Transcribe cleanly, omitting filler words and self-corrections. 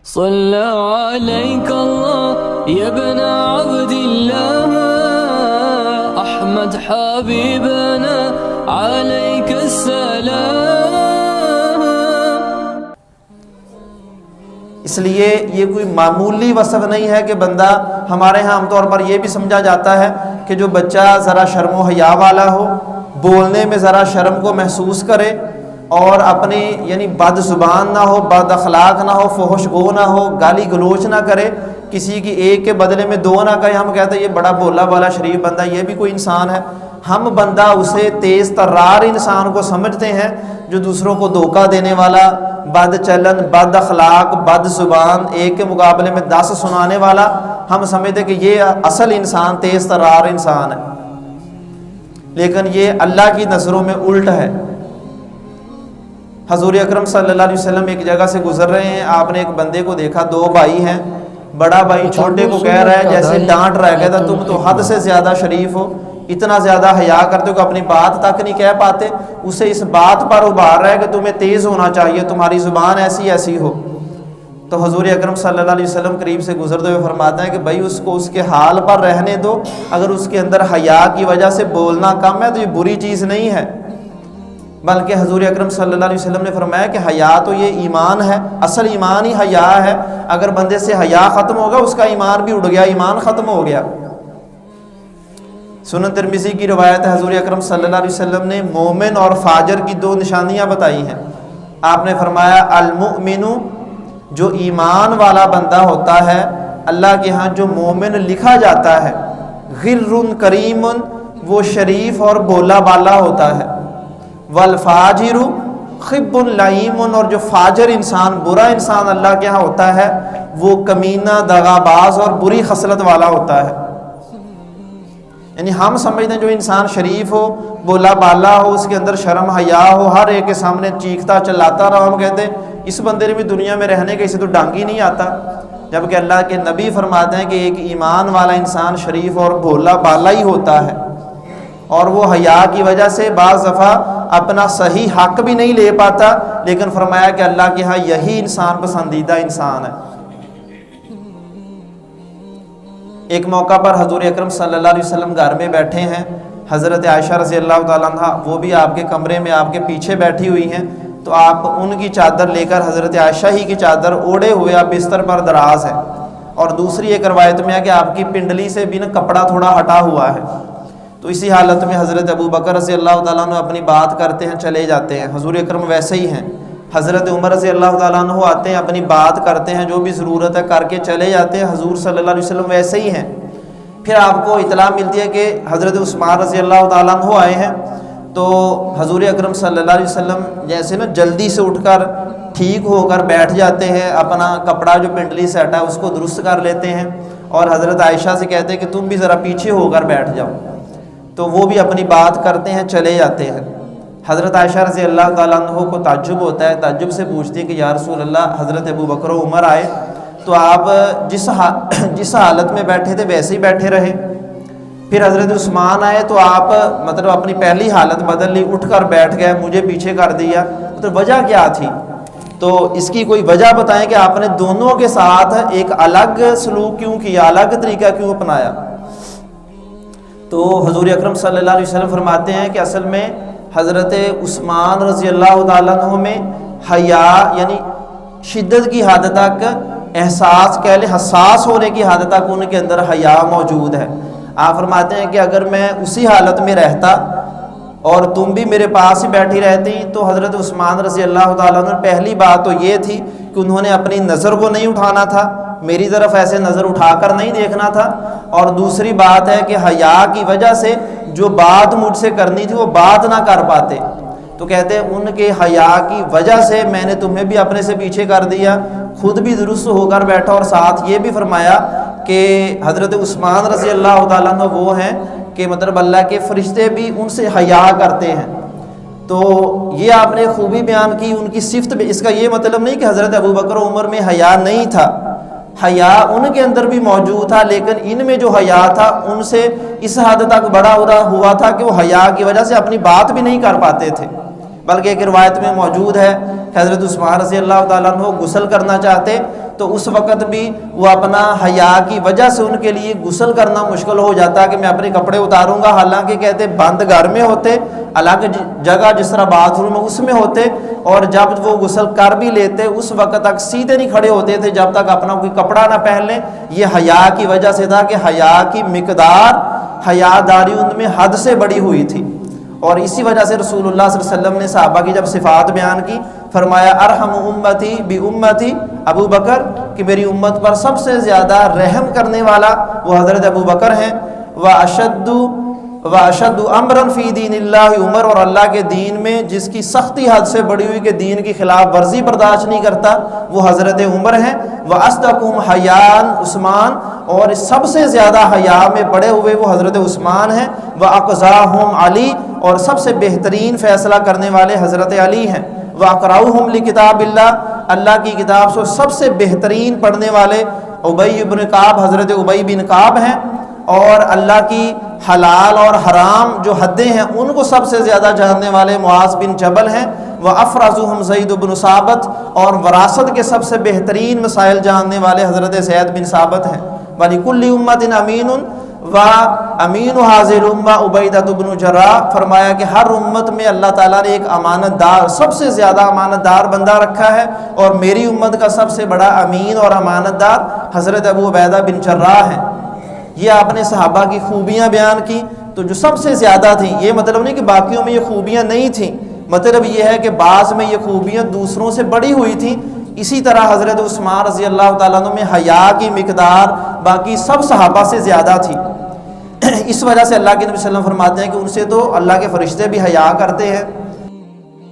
صلى عليك الله يا ابن عبد الله أحمد حبيبنا عليك السلام. اس لیے یہ کوئی معمولی وصف نہیں ہے کہ بندہ، ہمارے ہاں عام طور پر یہ بھی سمجھا جاتا ہے کہ جو بچہ ذرا شرم و حیا والا ہو، بولنے میں ذرا شرم کو محسوس کرے اور اپنی یعنی بد زبان نہ ہو، بد اخلاق نہ ہو، فحش گو نہ ہو، گالی گلوچ نہ کرے، کسی کی ایک کے بدلے میں دو نہ کہے، ہم کہتے ہیں یہ بڑا بولا والا شریف بندہ، یہ بھی کوئی انسان ہے. ہم بندہ اسے تیز ترار انسان کو سمجھتے ہیں جو دوسروں کو دھوکہ دینے والا، بد چلن، بد اخلاق، بد زبان، ایک کے مقابلے میں 10 سنانے والا، ہم سمجھتے کہ یہ اصل انسان تیز ترار انسان ہے. لیکن یہ اللہ کی نظروں میں الٹ ہے. حضور اکرم صلی اللہ علیہ وسلم ایک جگہ سے گزر رہے ہیں، آپ نے ایک بندے کو دیکھا، 2 بھائی ہیں، بڑا بھائی چھوٹے کو کہہ رہا ہے، جیسے ڈانٹ رہا ہے، کہتا تم تو حد سے زیادہ شریف ہو، اتنا زیادہ حیا کرتے ہو کہ اپنی بات تک نہیں کہہ پاتے. اسے اس بات پر ابھار رہا ہے کہ تمہیں تیز ہونا چاہیے، تمہاری زبان ایسی ایسی ہو. تو حضور اکرم صلی اللہ علیہ وسلم قریب سے گزرتے ہوئے فرماتے ہیں کہ بھائی اس کو اس کے حال پر رہنے دو، اگر اس کے اندر حیا کی وجہ سے بولنا کم ہے تو یہ بری چیز نہیں ہے. بلکہ حضور اکرم صلی اللہ علیہ وسلم نے فرمایا کہ حیا تو یہ ایمان ہے، اصل ایمان ہی حیا ہے. اگر بندے سے حیا ختم ہوگا اس کا ایمان بھی اڑ گیا، ایمان ختم ہو گیا. سنن ترمذی کی روایت ہے، حضور اکرم صلی اللہ علیہ وسلم نے مومن اور فاجر کی 2 نشانیاں بتائی ہیں. آپ نے فرمایا المؤمن، جو ایمان والا بندہ ہوتا ہے اللہ کے ہاں جو مومن لکھا جاتا ہے، غر کریم، وہ شریف اور بولا بالا ہوتا ہے. والفاجر خب لعیم، اور جو فاجر انسان، برا انسان اللہ کے ہاں ہوتا ہے وہ کمینہ، دغاباز اور بری خصلت والا ہوتا ہے. یعنی ہم سمجھتے ہیں جو انسان شریف ہو، بولا بالا ہو، اس کے اندر شرم حیا ہو، ہر ایک کے سامنے چیختا چلاتا رہا، ہم کہتے ہیں اس بندے نے بھی دنیا میں رہنے کا، اسے تو ڈنگ ہی نہیں آتا. جبکہ اللہ کے نبی فرماتے ہیں کہ ایک ایمان والا انسان شریف اور بولا بالا ہی ہوتا ہے، اور وہ حیا کی وجہ سے بعض دفعہ اپنا صحیح حق بھی نہیں لے پاتا، لیکن فرمایا کہ اللہ کے ہاں یہی انسان پسندیدہ انسان ہے. ایک موقع پر حضور اکرم صلی اللہ علیہ وسلم گھر میں بیٹھے ہیں، حضرت عائشہ رضی اللہ تعالیٰ عنہ وہ بھی آپ کے کمرے میں آپ کے پیچھے بیٹھی ہوئی ہیں. تو آپ ان کی چادر لے کر، حضرت عائشہ ہی کی چادر اوڑھے ہوئے آپ بستر پر دراز ہیں، اور دوسری ایک روایت میں ہے کہ آپ کی پنڈلی سے بھی نا کپڑا تھوڑا ہٹا ہوا ہے. تو اسی حالت میں حضرت ابو بکر رضی اللہ تعالیٰ عنہ اپنی بات کرتے ہیں، چلے جاتے ہیں. حضور اکرم ویسے ہی ہیں. حضرت عمر رضی اللہ تعالیٰ عنہ آتے ہیں، اپنی بات کرتے ہیں، جو بھی ضرورت ہے کر کے چلے جاتے ہیں. حضور صلی اللہ علیہ وسلم ویسے ہی ہیں. پھر آپ کو اطلاع ملتی ہے کہ حضرت عثمان رضی اللہ تعالیٰ عنہ آئے ہیں. تو حضور اکرم صلی اللہ علیہ وسلم جیسے نا جلدی سے اٹھ کر ٹھیک ہو کر بیٹھ جاتے ہیں، اپنا کپڑا جو پنڈلی سے ہٹا اس کو درست کر لیتے ہیں، اور حضرت عائشہ سے کہتے ہیں کہ تم بھی ذرا پیچھے ہو کر بیٹھ جاؤ. تو وہ بھی اپنی بات کرتے ہیں، چلے جاتے ہیں. حضرت عائشہ رضی اللہ تعالیٰ عنہ کو تعجب ہوتا ہے، تعجب سے پوچھتی ہے کہ یا رسول اللہ، حضرت ابو بکر و عمر آئے تو آپ جس حالت میں بیٹھے تھے ویسے ہی بیٹھے رہے. پھر حضرت عثمان آئے تو آپ مطلب اپنی پہلی حالت بدل لی، اٹھ کر بیٹھ گئے، مجھے پیچھے کر دیا. تو وجہ کیا تھی؟ تو اس کی کوئی وجہ بتائیں کہ آپ نے دونوں کے ساتھ ایک الگ سلوک کیوں کیا، الگ طریقہ کیوں اپنایا؟ تو حضور اکرم صلی اللہ علیہ وسلم فرماتے ہیں کہ اصل میں حضرت عثمان رضی اللہ تعالیٰ عنہ میں حیا یعنی شدت کی حد تک احساس کہہ لیں، حساس ہونے کی حد تک ان کے اندر حیا موجود ہے. آپ فرماتے ہیں کہ اگر میں اسی حالت میں رہتا اور تم بھی میرے پاس ہی بیٹھی رہتی تو حضرت عثمان رضی اللہ تعالیٰ عنہ پہلی بات تو یہ تھی کہ انہوں نے اپنی نظر کو نہیں اٹھانا تھا، میری طرف ایسے نظر اٹھا کر نہیں دیکھنا تھا، اور دوسری بات ہے کہ حیا کی وجہ سے جو بات مجھ سے کرنی تھی وہ بات نہ کر پاتے. تو کہتے ہیں ان کے حیا کی وجہ سے میں نے تمہیں بھی اپنے سے پیچھے کر دیا، خود بھی درست ہو کر بیٹھا، اور ساتھ یہ بھی فرمایا کہ حضرت عثمان رضی اللہ تعالیٰ عنہ وہ ہیں کہ مطلب اللہ کے فرشتے بھی ان سے حیا کرتے ہیں. تو یہ آپ نے خوبی بیان کی ان کی صفت. اس کا یہ مطلب نہیں کہ حضرت ابو بکر و عمر میں حیا نہیں تھا، حیا ان کے اندر بھی موجود تھا، لیکن ان میں جو حیا تھا ان سے اس حد تک بڑا ہوا تھا کہ وہ حیا کی وجہ سے اپنی بات بھی نہیں کر پاتے تھے. بلکہ ایک روایت میں موجود ہے کہ حضرت عثمان رضی اللہ تعالیٰ عنہ غسل کرنا چاہتے تو اس وقت بھی وہ اپنا حیا کی وجہ سے ان کے لیے غسل کرنا مشکل ہو جاتا کہ میں اپنے کپڑے اتاروں گا، حالانکہ کہتے بند گھر میں ہوتے، الگ جگہ جس طرح باتھ روم اس میں ہوتے، اور جب وہ غسل کر بھی لیتے اس وقت تک سیدھے نہیں کھڑے ہوتے تھے جب تک اپنا کوئی کپڑا نہ پہن لیں۔ یہ حیا کی وجہ سے تھا کہ حیا کی مقدار، حیا داری ان میں حد سے بڑی ہوئی تھی، اور اسی وجہ سے رسول اللہ صلی اللہ علیہ وسلم نے صحابہ کی جب صفات بیان کی فرمایا ارحم امتی بی امتی ابو بکر، کہ میری امت پر سب سے زیادہ رحم کرنے والا وہ حضرت ابو بکر ہیں، واشد امرا فی دین اللہ عمر، اور اللہ کے دین میں جس کی سختی حد سے بڑی ہوئی کہ دین کی خلاف ورزی برداشت نہیں کرتا وہ حضرت عمر ہیں، واصدقہم حیاء عثمان، اور سب سے زیادہ حیا میں پڑے ہوئے وہ حضرت عثمان ہیں، واقضاہم علی، اور سب سے بہترین فیصلہ کرنے والے حضرت علی ہیں، واقرؤہم لکتاب اللہ، اللہ کی کتاب سے سب سے بہترین پڑھنے والے ابی بن کعب، حضرت ابی بن کعب ہیں، اور اللہ کی حلال اور حرام جو حدیں ہیں ان کو سب سے زیادہ جاننے والے معاذ بن جبل ہیں، وافرزہم زید بن ثابت، اور وراثت کے سب سے بہترین مسائل جاننے والے حضرت زید بن ثابت ہیں، وَلِكُلِّ أُمَّةٍ أَمِينٌ وَأَمِينُ هَذِهِ الْأُمَّةِ عُبَيْدَةُ بْنُ جَرَّاحَ، فرمایا کہ ہر امت میں اللہ تعالیٰ نے ایک امانت دار، سب سے زیادہ امانت دار بندہ رکھا ہے، اور میری امت کا سب سے بڑا امین اور امانت دار حضرت ابو عبیدہ بن جراح ہیں۔ یہ آپ نے صحابہ کی خوبیاں بیان کی، تو جو سب سے زیادہ تھیں، یہ مطلب نہیں کہ باقیوں میں یہ خوبیاں نہیں تھیں، مطلب یہ ہے کہ بعض میں یہ خوبیاں دوسروں سے بڑی ہوئی تھیں۔ اسی طرح حضرت عثمان رضی اللہ تعالیٰ عنہ میں حیا کی مقدار باقی سب صحابہ سے زیادہ تھی، اس وجہ سے اللہ کے نبی صلی اللہ علیہ وسلم فرماتے ہیں کہ ان سے تو اللہ کے فرشتے بھی حیا کرتے ہیں۔